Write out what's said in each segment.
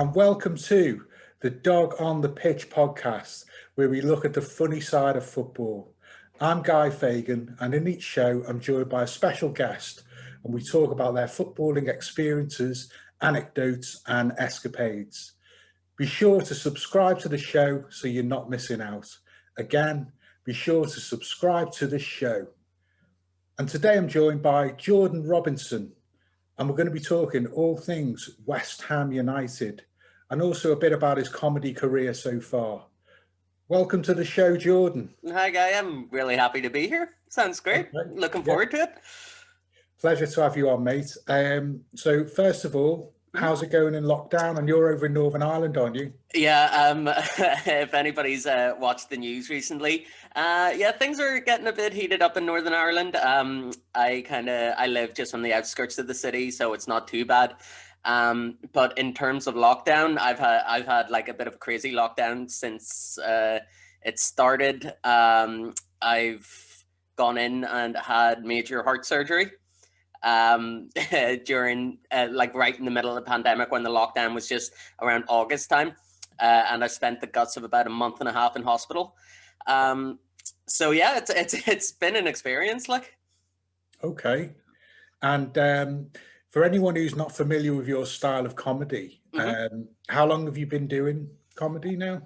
and welcome to the Dog on the Pitch podcast, where we look at the funny side of football. I'm Guy Fagan, and in each show, I'm joined by a special guest, and we talk about their footballing experiences, anecdotes, and escapades. Be sure to subscribe to the show so you're not missing out. Again, be sure to subscribe to the show. And today I'm joined by Jordan Robinson, and we're going to be talking all things West Ham United and also a bit about his comedy career so far. Welcome to the show, Jordan. Hi, Guy. I'm really happy to be here. Sounds great. Okay. Looking forward to it. Pleasure to have you on, mate. So first of all, how's it going in lockdown? And you're over in Northern Ireland, aren't you? Yeah, if anybody's watched the news recently, things are getting a bit heated up in Northern Ireland. I live just on the outskirts of the city, so it's not too bad. But in terms of lockdown, I've had like a bit of a crazy lockdown since it started. I've gone in and had major heart surgery. During like right in the middle of the pandemic when the lockdown was just around August time, and I spent the guts of about a month and a half in hospital. So yeah, it's been an experience. Like, okay, and for anyone who's not familiar with your style of comedy, how long have you been doing comedy now?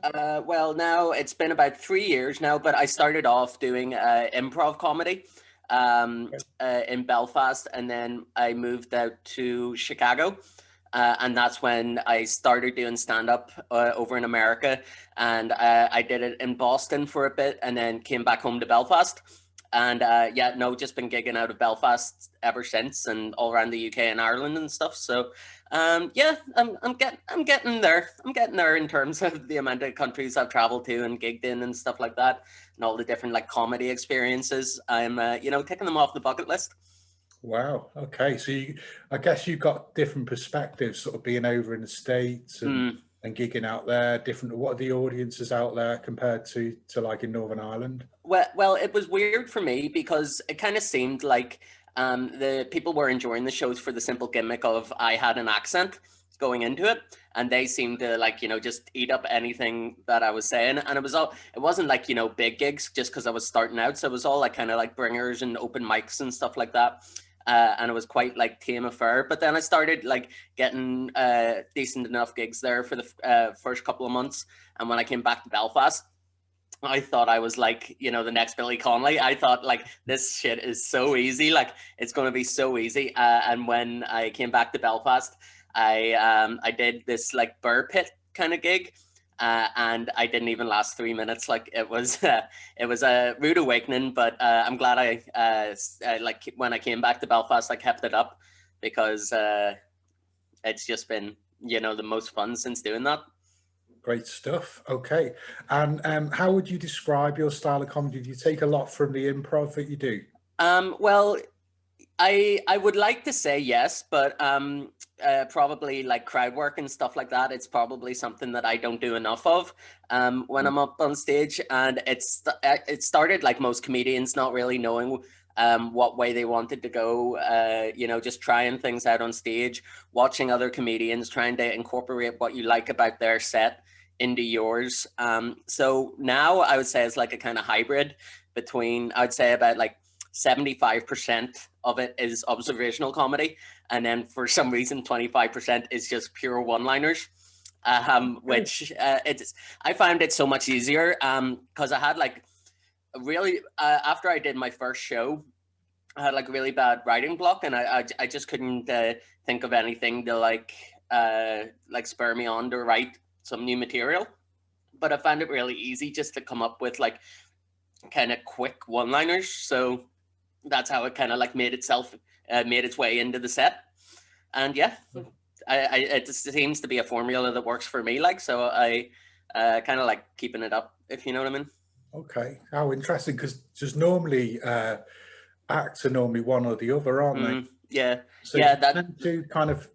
Well, now it's been about 3 years now, but I started off doing improv comedy in Belfast, and then I moved out to Chicago, and that's when I started doing stand-up over in America, and I did it in Boston for a bit and then came back home to Belfast, and just been gigging out of Belfast ever since, and all around the UK and Ireland and stuff. So I'm getting there. I'm getting there in terms of the amount of countries I've traveled to and gigged in and stuff like that, and all the different like comedy experiences. I'm ticking them off the bucket list. Wow. Okay. So I guess you've got different perspectives, sort of being over in the States and gigging out there. What are the audiences out there compared to like in Northern Ireland? Well, it was weird for me because it kind of seemed like the people were enjoying the shows for the simple gimmick of I had an accent going into it, and they seemed to like, just eat up anything that I was saying. And it wasn't like, big gigs just because I was starting out. So it was all like kind of like bringers and open mics and stuff like that. And it was quite like tame affair. But then I started like getting decent enough gigs there for the first couple of months. And when I came back to Belfast, I thought I was like, the next Billy Connolly. I thought like, this shit is so easy. Like, it's going to be so easy. And when I came back to Belfast, I did this like Burr Pit kind of gig. And I didn't even last 3 minutes. Like, it was a rude awakening, but I'm glad I like when I came back to Belfast, I kept it up because it's just been, the most fun since doing that. Great stuff. Okay. And how would you describe your style of comedy? Do you take a lot from the improv that you do? Well, I would like to say yes, but probably like crowd work and stuff like that, it's probably something that I don't do enough of when I'm up on stage. And it started like most comedians, not really knowing what way they wanted to go, just trying things out on stage, watching other comedians, trying to incorporate what you like about their set into yours. So now I would say it's like a kind of hybrid between, I'd say about like 75% of it is observational comedy, and then for some reason 25% is just pure one-liners, which I found it so much easier because I had like really after I did my first show, I had like a really bad writing block, and I just couldn't think of anything to like spur me on to write some new material. But I found it really easy just to come up with like kind of quick one-liners. So that's how it kind of like made its way into the set. And yeah, it just seems to be a formula that works for me. Like, so I kind of like keeping it up, if you know what I mean. Okay. How interesting, because just normally acts are normally one or the other, aren't they? Yeah. So yeah, do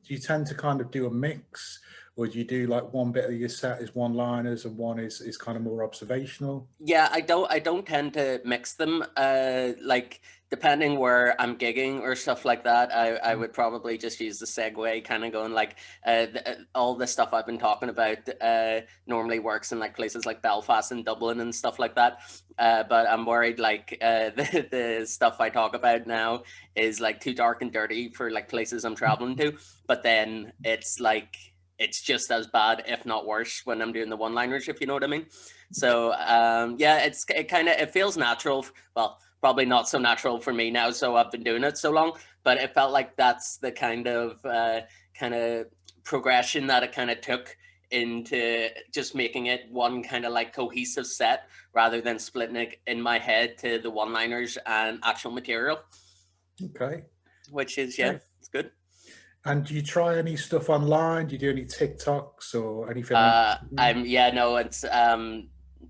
you tend to kind of do a mix, or do you do like one bit of your set is one-liners and one is kind of more observational? Yeah, I don't tend to mix them. Like depending where I'm gigging or stuff like that, I would probably just use the segue, kind of going like all the stuff I've been talking about normally works in like places like Belfast and Dublin and stuff like that. But I'm worried like the stuff I talk about now is like too dark and dirty for like places I'm traveling to. But then it's like it's just as bad, if not worse, when I'm doing the one-liners, if you know what I mean. So yeah, it feels natural. Well, probably not so natural for me now, so I've been doing it so long, but it felt like that's the kind of progression that it kind of took into just making it one kind of like cohesive set rather than splitting it in my head to the one-liners and actual material. Okay. Which is, yeah, it's good. And do you try any stuff online? Do you do any TikToks or anything?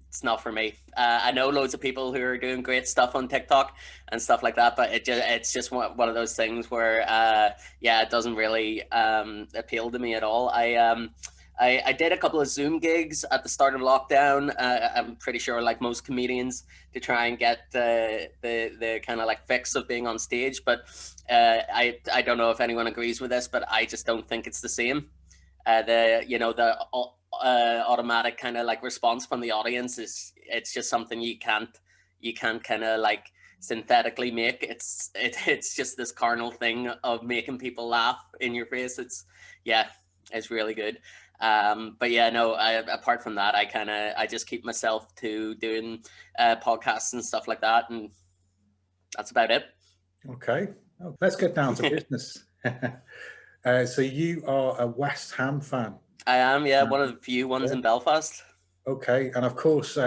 It's not for me. I know loads of people who are doing great stuff on TikTok and stuff like that, but it's just one of those things where it doesn't really appeal to me at all. I did a couple of Zoom gigs at the start of lockdown. I'm pretty sure, like most comedians, to try and get the kind of like fix of being on stage. But I don't know if anyone agrees with this, but I just don't think it's the same. The automatic kind of like response from the audience it's just something you can't kind of like synthetically make. It's just this carnal thing of making people laugh in your face. It's really good. But yeah, no, apart from that, I just keep myself to doing podcasts and stuff like that, and that's about it. Okay, let's get down to business. So you are a West Ham fan. I am, yeah, one of the few ones in Belfast. Okay, and of course,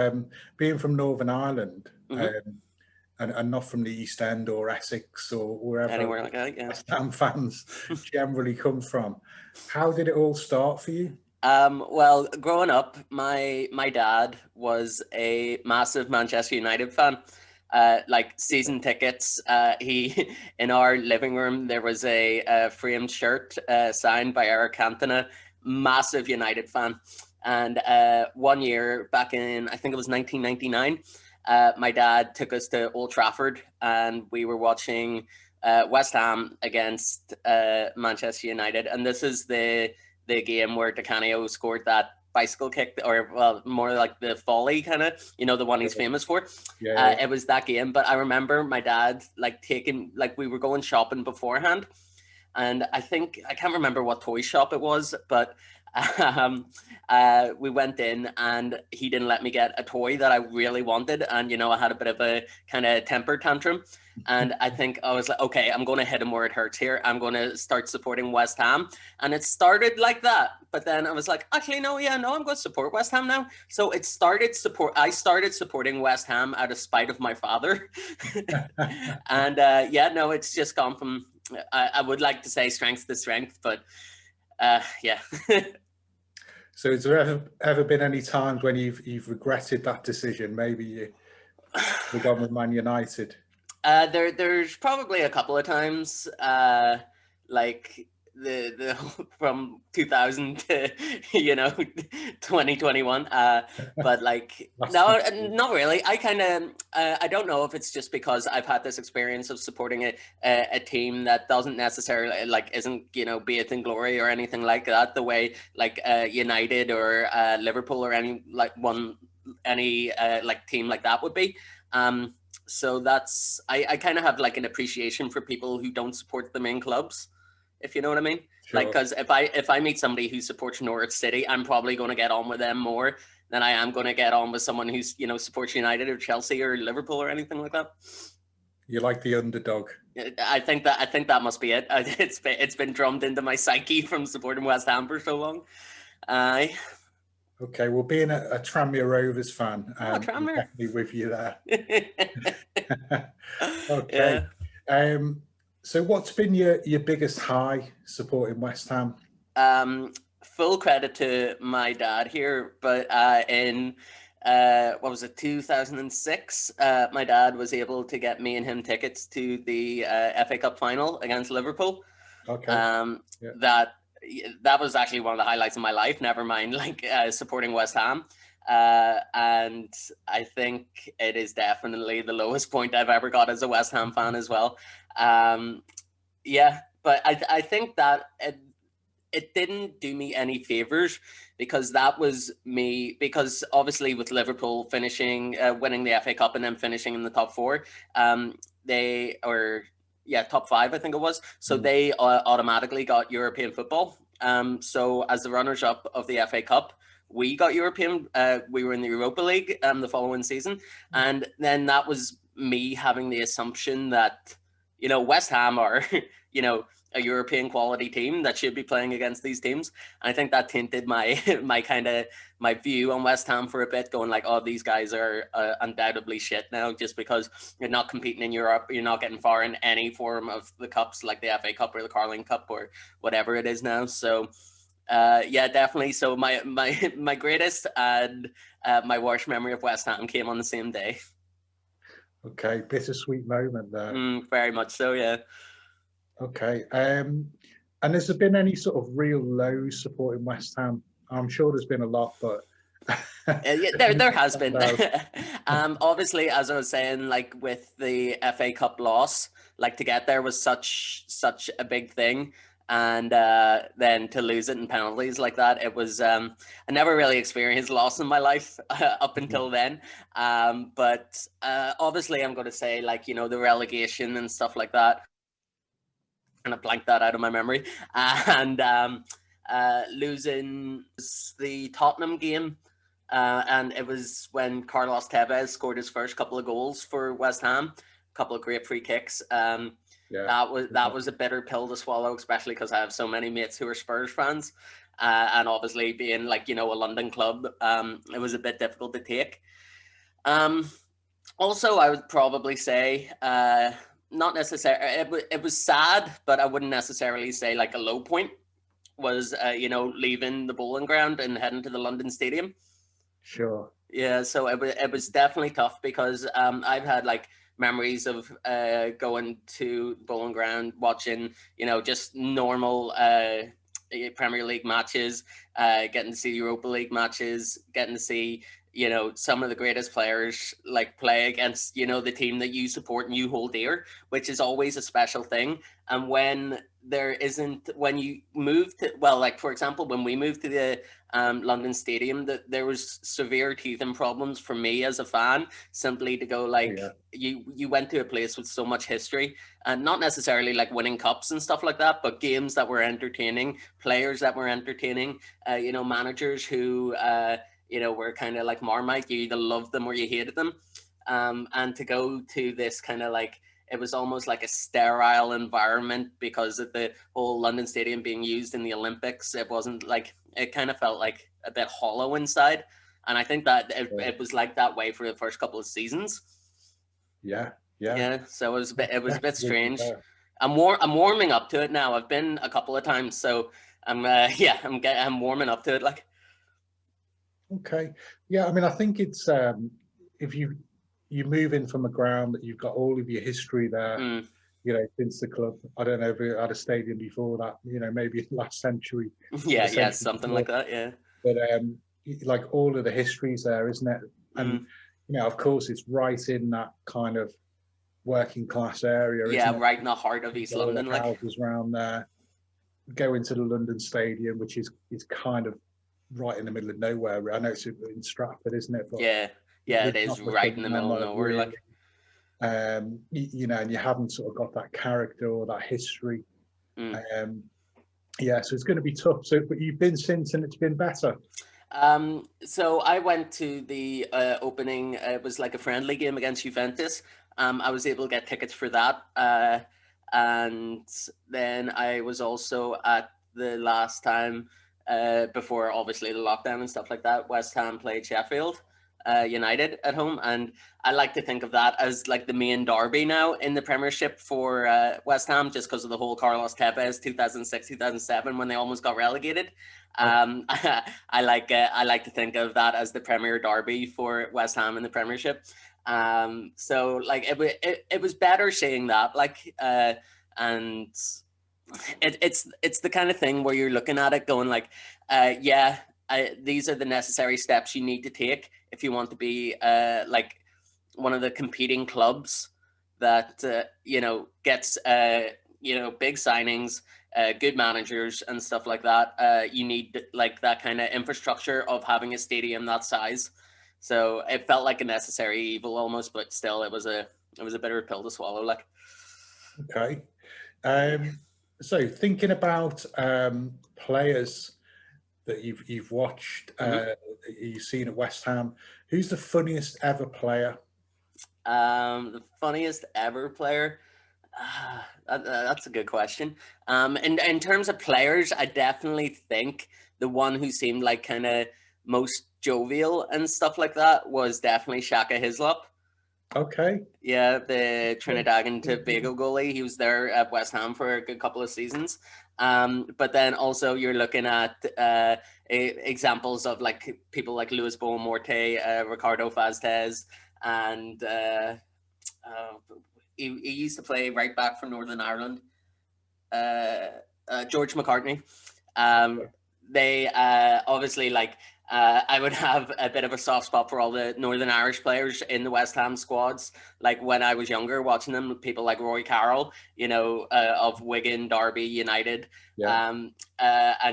being from Northern Ireland, and not from the East End or Essex or wherever anywhere like that, yeah, West Ham fans generally come from. How did it all start for you? Well, growing up, my dad was a massive Manchester United fan. Like season tickets. He in our living room there was a framed shirt signed by Eric Cantona, massive United fan. And one year back in, I think it was 1999, my dad took us to Old Trafford and we were watching West Ham against Manchester United. And this is the game where Di Canio scored that bicycle kick, or well, more like the volley kind of, the one he's famous for. It was that game. But I remember my dad we were going shopping beforehand, and I can't remember what toy shop it was, but we went in and he didn't let me get a toy that I really wanted, and I had a bit of a kind of temper tantrum, and I think I was like, okay, I'm going to hit him where it hurts here. I'm going to start supporting West Ham, and it started like that. But then I was like, actually, I'm going to support West Ham now. So I started supporting West Ham out of spite of my father, and it's just gone from I would like to say strength to strength, but yeah. So has there ever been any times when you've regretted that decision? Maybe you've gone with Man United? There's probably a couple of times, like the from 2000 to 2021, but like no, not really. I don't know if it's just because I've had this experience of supporting a team that doesn't necessarily like isn't bathed in glory or anything like that, the way like United or Liverpool or any like team like that would be. So that's I kind of have like an appreciation for people who don't support the main clubs, if you know what I mean. Sure. Like, because if I meet somebody who supports Norwich City, I'm probably going to get on with them more than I am going to get on with someone who's supports United or Chelsea or Liverpool or anything like that. You like the underdog. I think that must be it. It's been drummed into my psyche from supporting West Ham for so long. Okay, well, being a Tranmere Rovers fan, I'm definitely with you there. Okay. Yeah. So what's been your biggest high supporting West Ham? Full credit to my dad here, but in what was it, 2006, my dad was able to get me and him tickets to the FA Cup final against Liverpool. Okay. That that was actually one of the highlights of my life. Never mind, like supporting West Ham. And I think it is definitely the lowest point I've ever got as a West Ham fan as well. Yeah, but I think that it didn't do me any favors, because that was me, because obviously with Liverpool finishing, winning the FA Cup and then finishing in the top four, they, or yeah, top five, I think it was. So they automatically got European football. So as the runners up of the FA Cup, we got European, we were in the Europa League the following season. And then that was me having the assumption that, you know, West Ham are, you know, a European quality team that should be playing against these teams. And I think that tainted my my view on West Ham for a bit, going like, oh, these guys are undoubtedly shit now, just because you're not competing in Europe, you're not getting far in any form of the cups, like the FA Cup or the Carling Cup or whatever it is now. So yeah, definitely. So my greatest and my worst memory of West Ham came on the same day. Okay, bittersweet moment there. Very much so, yeah. Okay. And has there been any sort of real lows supporting West Ham? I'm sure there's been a lot, but yeah, there has been. Obviously, as I was saying, like with the FA Cup loss, like to get there was such a big thing, and then to lose it in penalties like that, it was. I never really experienced loss in my life up until then. But obviously, I'm going to say, like, you know, the relegation and stuff like that. Kind of blank that out of my memory, and losing the Tottenham game, and it was when Carlos Tevez scored his first couple of goals for West Ham, a couple of great free kicks. Yeah, that was a bitter pill to swallow, especially because I have so many mates who are Spurs fans, and obviously being, like, you know, a London club, it was a bit difficult to take. Also, I would probably say, not necessarily, it was sad, but I wouldn't necessarily say like a low point was, you know, leaving the Bowling Ground and heading to the London Stadium. Sure. Yeah, so it was definitely tough, because I've had like memories of going to Bowling Ground, watching, you know, just normal Premier League matches, getting to see Europa League matches, getting to see, you know, some of the greatest players like play against, you know, the team that you support and you hold dear, which is always a special thing. And when there isn't, when you move to, well, like for example, when we moved to the London Stadium, that there was severe teething problems for me as a fan, simply to go like, you went to a place with so much history, and not necessarily like winning cups and stuff like that, but games that were entertaining, players that were entertaining, you know, managers who you know, were kind of like Marmite, you either loved them or you hated them, and to go to this kind of like, it was almost like a sterile environment because of the whole London Stadium being used in the Olympics. It wasn't like, it kind of felt like a bit hollow inside. And I think that it was like that way for the first couple of seasons. Yeah. So it was a bit strange. I'm warming up to it now. I've been a couple of times, so I'm warming up to it. Like, okay, yeah. I mean, I think it's if you move in from a ground that you've got all of your history there, you know, since the club. I don't know if it had a stadium before that, you know, maybe last century. Yeah, something before. Like that, yeah. But like all of the history's there, isn't it? And you know, of course, it's right in that kind of working class area. Yeah, isn't it? right in the heart of East London. Like houses around there. Go into the London Stadium, which is kind of right in the middle of nowhere. I know it's in Stratford, isn't it? But yeah, it is right in the middle of nowhere. Really. Like, you know, and you haven't sort of got that character or that history. Yeah, so it's going to be tough. So, but you've been since, and it's been better. So I went to the opening. It was like a friendly game against Juventus. I was able to get tickets for that. And then I was also at the last time, before obviously the lockdown and stuff like that, West Ham played Sheffield United at home, and I like to think of that as like the main derby now in the Premiership for West Ham, just because of the whole Carlos Tevez 2006-2007 when they almost got relegated. I like to think of that as the Premier derby for West Ham in the Premiership. So like it was better seeing that, like, and it's the kind of thing where you're looking at it going like, these are the necessary steps you need to take if you want to be like one of the competing clubs that gets big signings, good managers and stuff like that. You need like that kind of infrastructure of having a stadium that size. So it felt like a necessary evil almost, but still it was a bitter pill to swallow. Like, okay. So thinking about players that you've watched, you've seen at West Ham, who's the funniest ever player? The funniest ever player. That's a good question. In terms of players, I definitely think the one who seemed like kind of most jovial and stuff like that was definitely Shaka Hislop. Okay. Yeah, the Trinidad and Tobago goalie. He was there at West Ham for a good couple of seasons. But then also you're looking at examples of like people like Luis Boamorte, Ricardo Faztez, and he used to play right back for Northern Ireland. George McCartney. They obviously like. I would have a bit of a soft spot for all the Northern Irish players in the West Ham squads. Like when I was younger, watching them, people like Roy Carroll, of Wigan, Derby, United, and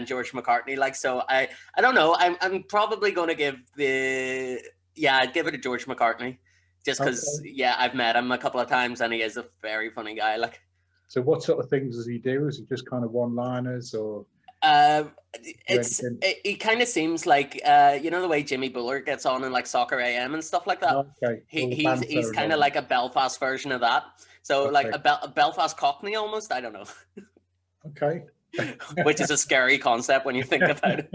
George McCartney. Like, so I don't know. I'm probably going to give I'd give it to George McCartney, just because I've met him a couple of times and he is a very funny guy. Like, so what sort of things does he do? Is it just kind of one-liners or? It kind of seems like the way Jimmy Buller gets on in like Soccer AM and stuff like that. Okay. He's kind of like a Belfast version of that. So like a Belfast Cockney almost. I don't know. Okay. Which is a scary concept when you think about it.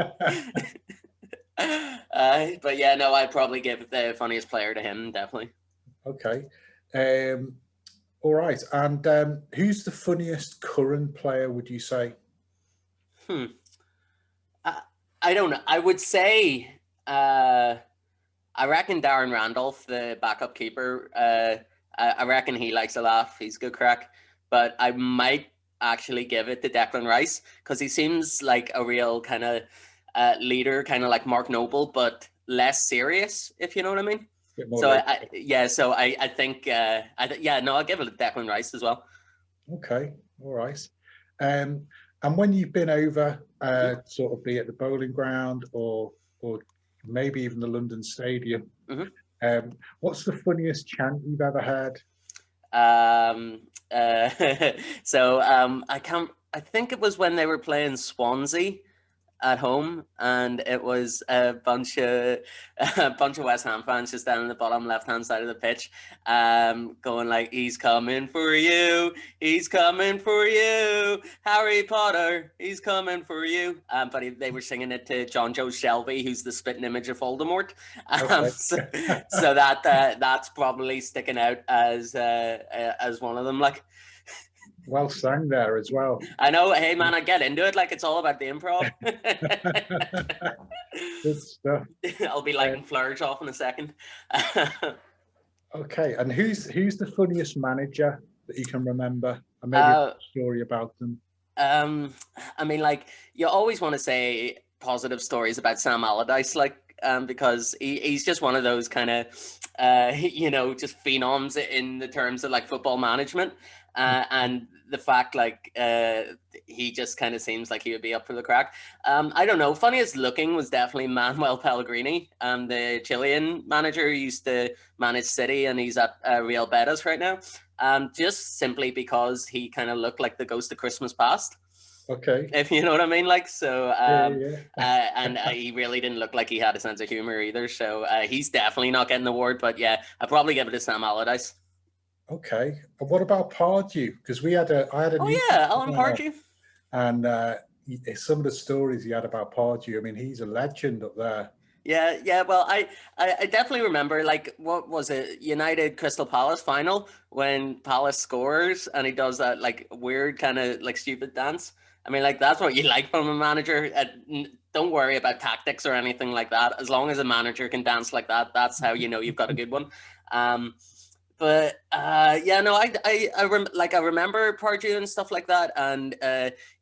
But yeah, no, I'd probably give the funniest player to him, definitely. Okay. All right. And who's the funniest current player, would you say? I don't know. I would say I reckon Darren Randolph, the backup keeper. I reckon he likes a laugh. He's good crack. But I might actually give it to Declan Rice because he seems like a real kind of leader, kind of like Mark Noble, but less serious, if you know what I mean. So I think I'll give it to Declan Rice as well. Okay, all right. And when you've been over, sort of be at the bowling ground or maybe even the London Stadium, what's the funniest chant you've ever heard? I think it was when they were playing Swansea at home, and it was a bunch of West Ham fans just down in the bottom left hand side of the pitch, going like, "He's coming for you, he's coming for you, Harry Potter, he's coming for you." But they were singing it to John Joe Shelby, who's the spitting image of Voldemort. So that's probably sticking out as one of them. Like, well sang there as well. I know. Hey, man, I get into it. Like, it's all about the improv. Good stuff. I'll be lighting flares off in a second. Okay, and who's the funniest manager that you can remember? And maybe a story about them. I mean, like, you always want to say positive stories about Sam Allardyce, like, because he's just one of those kind of, just phenoms in the terms of like football management. And the fact, like, he just kind of seems like he would be up for the crack. I don't know. Funniest looking was definitely Manuel Pellegrini, the Chilean manager who used to manage City, and he's at Real Betis right now. Just simply because he kind of looked like the ghost of Christmas past. Okay. If you know what I mean, like, so, and he really didn't look like he had a sense of humor either. So he's definitely not getting the award, but yeah, I'd probably give it to Sam Allardyce. Okay. And what about Pardew? Because I had a Alan Pardew. And some of the stories he had about Pardew, I mean, he's a legend up there. Yeah. Well, I definitely remember, like, what was it, United Crystal Palace final, when Palace scores and he does that like weird kind of like stupid dance. I mean, like, that's what you like from a manager. Don't worry about tactics or anything like that. As long as a manager can dance like that, that's how you know you've got a good one. But yeah, no, I remember Pardew and stuff like that, and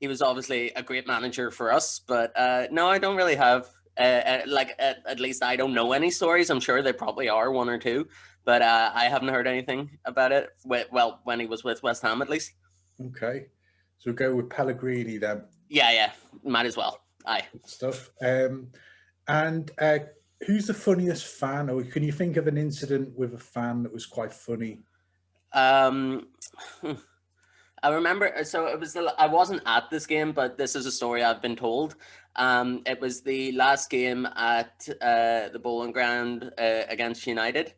he was obviously a great manager for us. But no, I don't really have at least I don't know any stories. I'm sure there probably are one or two, but I haven't heard anything about it. Well, when he was with West Ham, at least. Okay, so we'll go with Pellegrini then. Yeah, might as well. Aye. Good stuff. And who's the funniest fan, or can you think of an incident with a fan that was quite funny? Um, I remember, so it was I wasn't at this game, but this is a story I've been told. It was the last game at the Bowling Ground against United,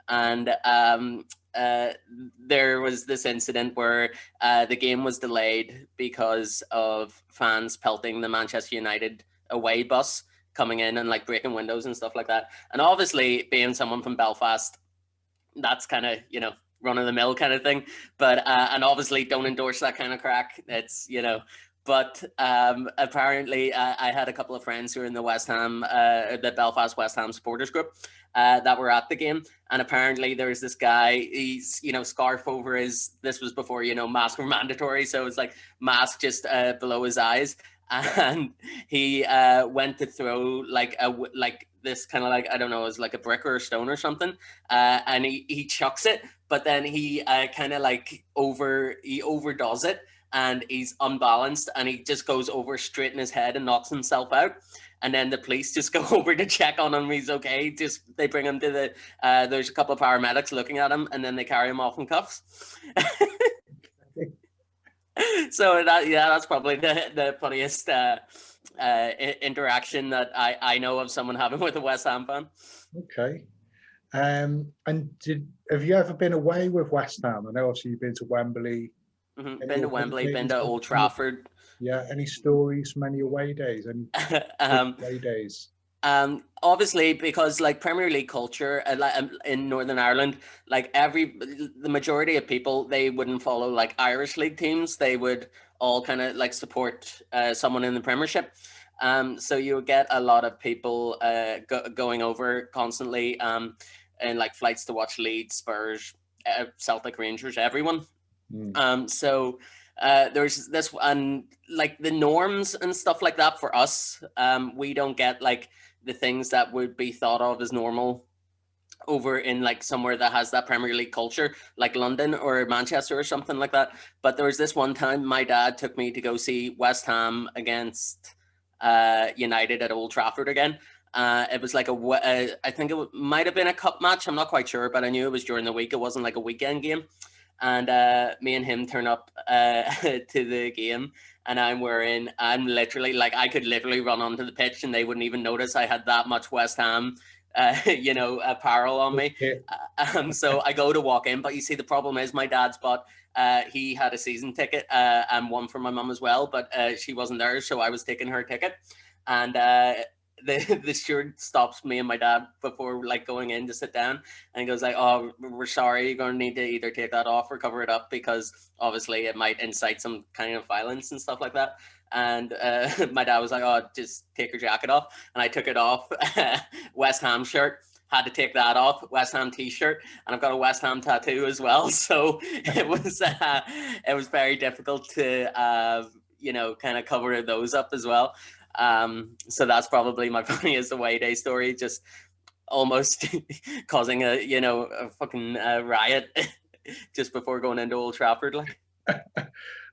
and there was this incident where the game was delayed because of fans pelting the Manchester United away bus coming in and like breaking windows and stuff like that. And obviously, being someone from Belfast, that's kind of, run of the mill kind of thing. But and obviously don't endorse that kind of crack. It's, but apparently I had a couple of friends who were in the the Belfast West Ham supporters group that were at the game. And apparently there's this guy, he's, scarf over this was before, masks were mandatory. So it's like mask just below his eyes. And he went to throw like this kind of like, I don't know, it was like a brick or a stone or something. And he chucks it, but then he kind of like overdoes it, and he's unbalanced, and he just goes over straight in his head and knocks himself out. And then the police just go over to check on him. He's okay. Just they bring him to the. There's a couple of paramedics looking at him, and then they carry him off in cuffs. So that's probably the funniest interaction that I know of someone having with a West Ham fan. Okay. And have you ever been away with West Ham? I know obviously you've been to Wembley. Mm-hmm. Been to Wembley, been to Old Trafford. Yeah. Any stories from any away days? Any away days? Obviously, because like Premier League culture in Northern Ireland, like the majority of people, they wouldn't follow like Irish league teams. They would all kind of like support someone in the Premiership. So you would get a lot of people going over constantly and like flights to watch Leeds, Spurs, Celtic, Rangers, everyone. So there's this, and like the norms and stuff like that for us, we don't get like the things that would be thought of as normal over in like somewhere that has that Premier League culture, like London or Manchester or something like that. But there was this one time my dad took me to go see West Ham against United at Old Trafford again. It was like I think it might have been a cup match. I'm not quite sure, but I knew it was during the week. It wasn't like a weekend game. And me and him turn up to the game, and I'm literally like, I could literally run onto the pitch and they wouldn't even notice I had that much West Ham, apparel on me. So I go to walk in, but you see, the problem is my dad's bought, he had a season ticket and one for my mum as well, but she wasn't there, so I was taking her ticket. And the steward stops me and my dad before like going in to sit down, and he goes like, "Oh, we're sorry, you're going to need to either take that off or cover it up, because obviously it might incite some kind of violence and stuff like that." And my dad was like, "Oh, just take your jacket off." And I took it off. West Ham shirt, had to take that off. West Ham t-shirt, and I've got a West Ham tattoo as well. So it was very difficult to kind of cover those up as well. So that's probably my funniest away day story, just almost causing a fucking riot just before going into Old Trafford. Like,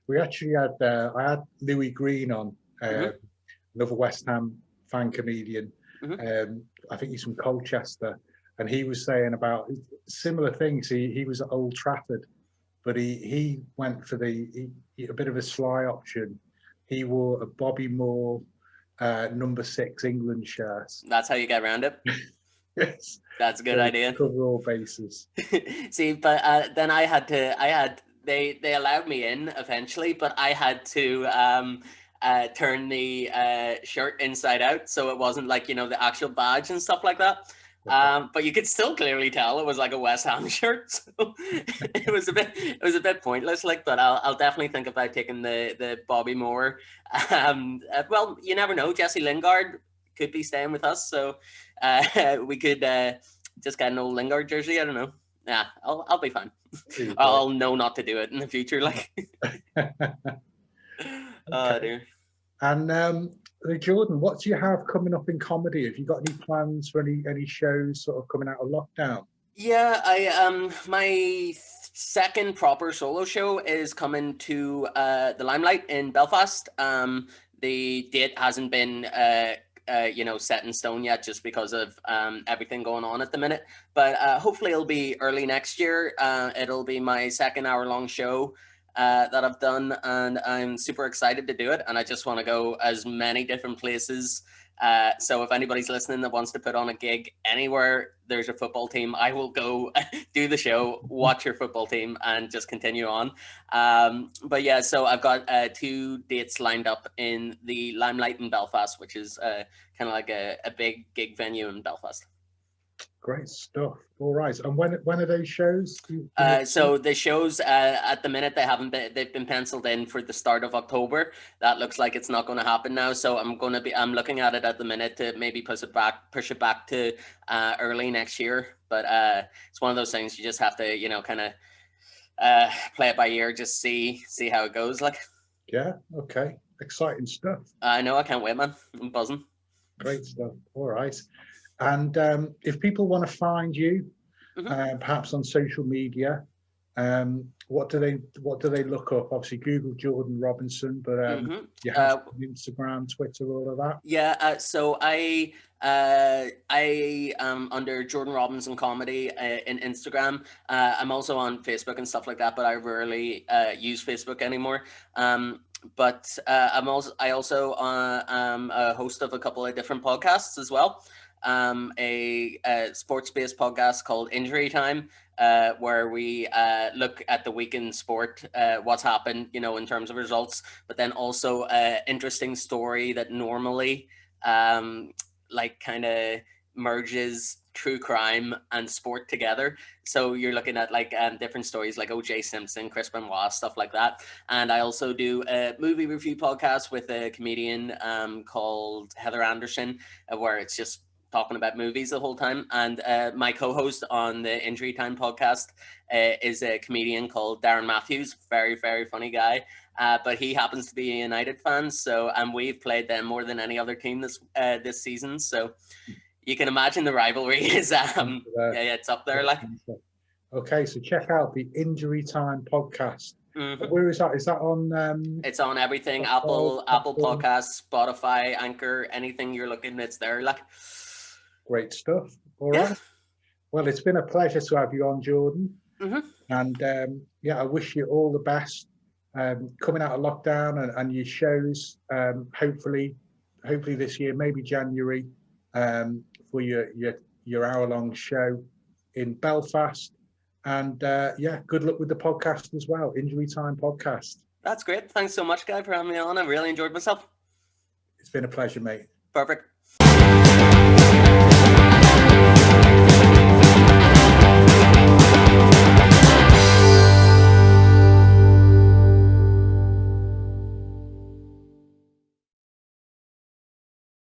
we actually had I had Louis Green on, another West Ham fan comedian. I think he's from Colchester, and he was saying about similar things. He was at Old Trafford, but he went for a bit of a sly option. He wore a Bobby Moore number 6 England shirt. That's how you get around it. Yes, that's a good idea. Cover all bases. See, but then they allowed me in eventually, but I had to turn the shirt inside out, so it wasn't like the actual badge and stuff like that. But you could still clearly tell it was like a West Ham shirt, so it was a bit pointless. Like, but I'll definitely think about taking the Bobby Moore. Well, you never know. Jesse Lingard could be staying with us, so we could just get an old Lingard jersey. I don't know. Yeah, I'll be fine. I'll know not to do it in the future. Like, oh dear. And Jordan, what do you have coming up in comedy? Have you got any plans for any shows sort of coming out of lockdown? Yeah, I my second proper solo show is coming to the Limelight in Belfast. The date hasn't been set in stone yet, just because of everything going on at the minute. But hopefully it'll be early next year. It'll be my second hour-long show that I've done, and I'm super excited to do it. And I just want to go as many different places. So if anybody's listening that wants to put on a gig anywhere there's a football team, I will go do the show, watch your football team, and just continue on. But yeah, so I've got 2 dates lined up in the Limelight in Belfast, which is kind of like a big gig venue in Belfast. Great stuff. All right. And when are those shows? So the shows at the minute they've been penciled in for the start of October. That looks like it's not going to happen now. So I'm looking at it at the minute to maybe push it back to early next year. But it's one of those things you just have to kind of play it by ear, just see how it goes. Like. Yeah. Okay. Exciting stuff. I know. I can't wait, man. I'm buzzing. Great stuff. All right. And if people want to find you, perhaps on social media, what do they look up? Obviously, Google Jordan Robinson, but you have Instagram, Twitter, all of that. Yeah. So I am under Jordan Robinson Comedy in Instagram. I'm also on Facebook and stuff like that, but I rarely use Facebook anymore. But I also am a host of a couple of different podcasts as well. A sports-based podcast called Injury Time, where we look at the week in sport, what's happened, in terms of results, but then also an interesting story that normally kind of merges true crime and sport together. So you're looking at different stories like O.J. Simpson, Chris Benoit, stuff like that. And I also do a movie review podcast with a comedian called Heather Anderson, where it's just talking about movies the whole time. And my co-host on the Injury Time podcast is a comedian called Darren Matthews. Very, very funny guy. But he happens to be a United fan. So, and we've played them more than any other team this season. So you can imagine the rivalry is, it's up there. Like. Okay, so check out the Injury Time podcast. Where is that? Is that on? It's on everything. Apple Podcasts, Spotify, Anchor, anything you're looking, it's there. Like. Great stuff. All right. Well, it's been a pleasure to have you on, Jordan. And I wish you all the best coming out of lockdown and your shows. Hopefully this year, maybe January, for your hour-long show in Belfast. And good luck with the podcast as well, Injury Time Podcast. That's great. Thanks so much, Guy, for having me on. I really enjoyed myself. It's been a pleasure, mate. Perfect.